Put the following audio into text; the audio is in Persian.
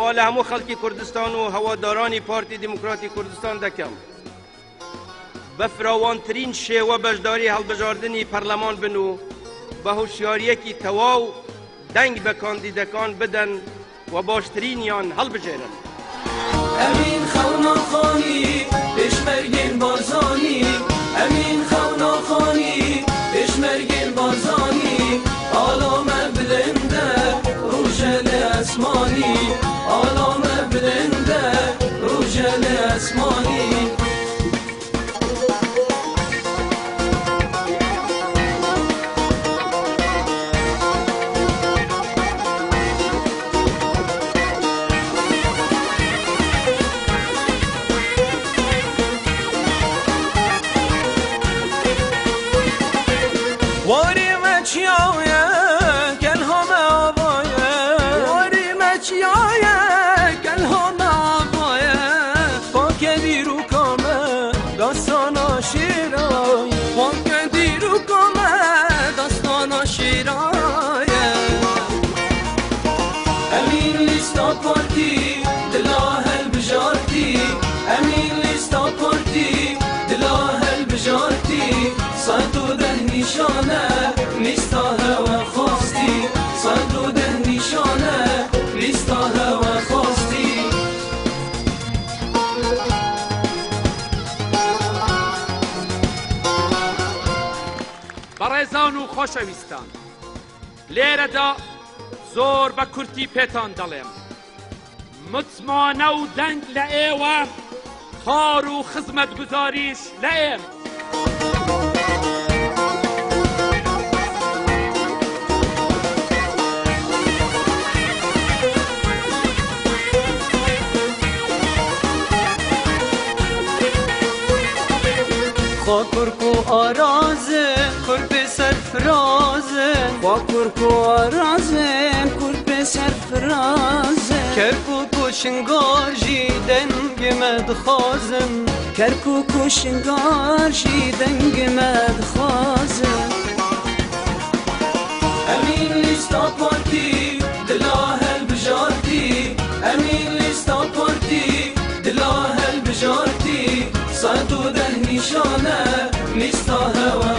سوال همو خلکی کردستان و هوادارانی پارتی دموکراتی کردستان دکم به فراوانترین شیوه بجداری هلبجاردنی پرلمان بنو به هوشیاریکی تواو دنگ به کاندیدکان بدن و باشترین یان هلبجیرن. امین خونا خانی پشمرگین بازانی، امین خونا خانی پشمرگین بازانی، آلام بلنده روشل اسمانی، آلام بلنده روشل اسمانی. واری مچیایه گل هم آبایه، واری مچیایه گل هم آبایه، پاک دیرو کامه داستان شیرای، پاک دیرو کامه داستان شیرایه. امین لیستا پارتی دلا هل بجارتی، امین لیستا پارتی دلا هل بجارتی، صد و ده نشانه لیستا هوا خواستی، صد و ده نشانه لیستا هوا خواستی. بەڕێزان و خۆشەویستان، لێرەدا زۆر بە کورتی پێتان دەڵێم متمانە و دەنگ لە ئێوە، کار و خزمەتگوزاریش لە ئێمە. خوا کرکو آرازه کرپ سرفرازه، خوا کرکو آرازه کرپ سرفرازه، کرکو کشنگار جی دنگ مدخازن، کرکو کشنگار جی دنگ مدخازن. امین لیستا پارتی دلا هل بجارتی، امین لیستا پارتی دلا هل بجارتی، صد و ده نشانه لیستا هوا